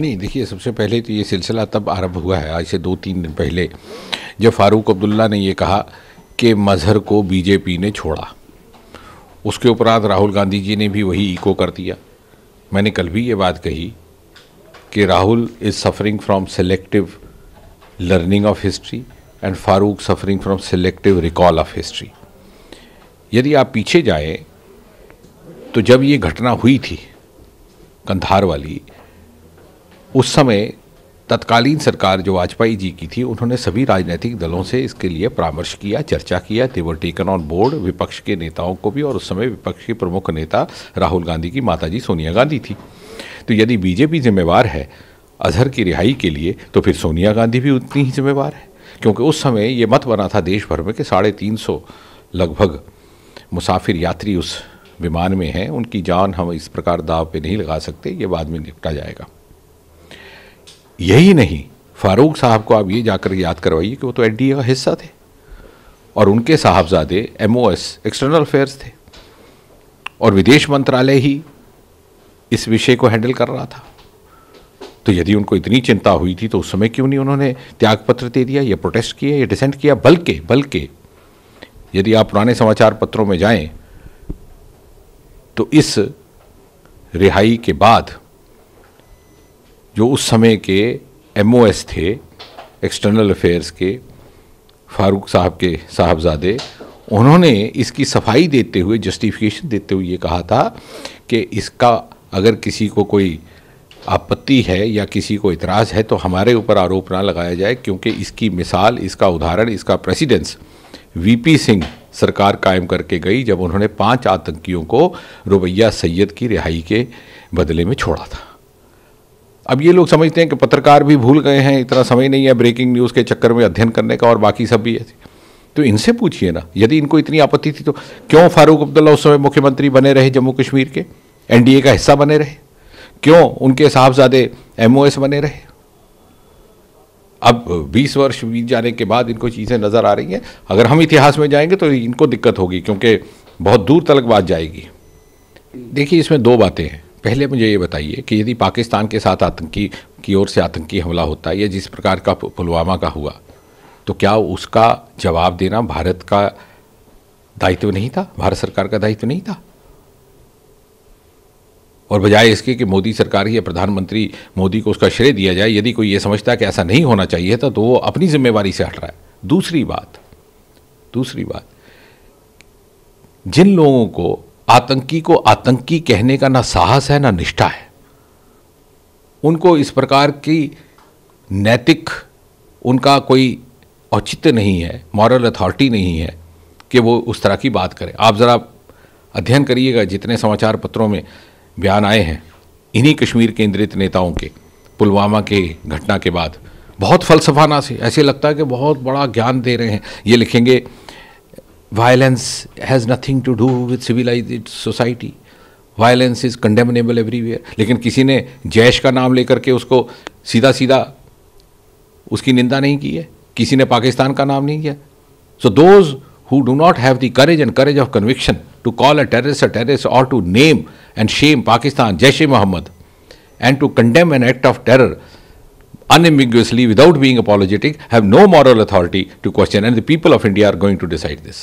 नहीं, देखिए, सबसे पहले तो ये सिलसिला तब आरंभ हुआ है आज से 2-3 दिन पहले, जब फारूक अब्दुल्ला ने ये कहा कि मजहर को बीजेपी ने छोड़ा। उसके उपरांत राहुल गांधी जी ने भी वही इको कर दिया। मैंने कल भी ये बात कही कि Rahul is suffering from selective learning of history and Farooq suffering from selective recall of history. यदि आप पीछे जाएं तो जब ये घटना हुई थी कंधार वाली, उस समय तत्कालीन सरकार जो वाजपेयी जी की थी, उन्होंने सभी राजनीतिक दलों से इसके लिए परामर्श किया, चर्चा किया। दे वर टेकन ऑन बोर्ड, विपक्ष के नेताओं को भी, और उस समय विपक्ष की प्रमुख नेता राहुल गांधी की माताजी सोनिया गांधी थी। तो यदि बीजेपी जिम्मेवार है अजहर की रिहाई के लिए, तो फिर सोनिया गांधी भी उतनी ही जिम्मेवार है, क्योंकि उस समय ये मत बना था देश भर में कि 350 लगभग मुसाफिर यात्री उस विमान में हैं, उनकी जान हम इस प्रकार दाव पे नहीं लगा सकते, ये बाद में निपटा जाएगा। यही नहीं, फारूक साहब को आप ये जाकर याद करवाइए कि वो तो एनडीए का हिस्सा थे और उनके साहबजादे MOS एक्सटर्नल अफेयर्स थे और विदेश मंत्रालय ही इस विषय को हैंडल कर रहा था। तो यदि उनको इतनी चिंता हुई थी तो उस समय क्यों नहीं उन्होंने त्यागपत्र दे दिया, या प्रोटेस्ट किया, या डिसेंट किया। बल्कि यदि आप पुराने समाचार पत्रों में जाएं तो इस रिहाई के बाद जो उस समय के MOS थे एक्सटर्नल अफेयर्स के, फारूक साहब के साहबजादे, उन्होंने इसकी सफाई देते हुए, जस्टिफिकेशन देते हुए ये कहा था कि इसका अगर किसी को कोई आपत्ति है या किसी को इतराज़ है तो हमारे ऊपर आरोप ना लगाया जाए, क्योंकि इसकी मिसाल, इसका उदाहरण, इसका प्रेसिडेंस VP सिंह सरकार कायम करके गई जब उन्होंने 5 आतंकियों को रुबैया सैयद की रिहाई के बदले में छोड़ा था। अब ये लोग समझते हैं कि पत्रकार भी भूल गए हैं, इतना समय नहीं है ब्रेकिंग न्यूज़ के चक्कर में अध्ययन करने का, और बाकी सब भी ऐसे। तो इनसे पूछिए ना, यदि इनको इतनी आपत्ति थी तो क्यों फारूक अब्दुल्ला उस समय मुख्यमंत्री बने रहे जम्मू कश्मीर के, NDA का हिस्सा बने रहे, क्यों उनके साहबजादे MOS बने रहे। अब 20 वर्ष बीत जाने के बाद इनको चीज़ें नज़र आ रही हैं। अगर हम इतिहास में जाएंगे तो इनको दिक्कत होगी, क्योंकि बहुत दूर तक बात जाएगी। देखिए, इसमें 2 बातें हैं। पहले मुझे ये बताइए कि यदि पाकिस्तान के साथ आतंकी की ओर से आतंकी हमला होता है, या जिस प्रकार का पुलवामा का हुआ, तो क्या उसका जवाब देना भारत का दायित्व नहीं था, भारत सरकार का दायित्व नहीं था? और बजाय इसके कि मोदी सरकार या प्रधानमंत्री मोदी को उसका श्रेय दिया जाए, यदि कोई ये समझता है कि ऐसा नहीं होना चाहिए था, तो वो अपनी जिम्मेवारी से हट रहा है। दूसरी बात, जिन लोगों को आतंकी को आतंकी कहने का ना साहस है ना निष्ठा है, उनको इस प्रकार की नैतिक, उनका कोई औचित्य नहीं है, मॉरल अथॉरिटी नहीं है कि वो उस तरह की बात करें। आप ज़रा अध्ययन करिएगा, जितने समाचार पत्रों में बयान आए हैं इन्हीं कश्मीर केंद्रित नेताओं के पुलवामा के घटना के बाद, बहुत फलसफाना से, ऐसे लगता है कि बहुत बड़ा ज्ञान दे रहे हैं। ये लिखेंगे violence has nothing to do with civilised society, violence is condemnable everywhere. लेकिन किसी ने जैश का नाम लेकर के उसको सीधा सीधा उसकी निंदा नहीं की है, किसी ने पाकिस्तान का नाम नहीं किया। So those who do not have the courage of conviction to call a terrorist or to name and shame Pakistan, Jaish-e-Mohammed, and to condemn an act of terror unambiguously without being apologetic, have no moral authority to question, and the people of India are going to decide this.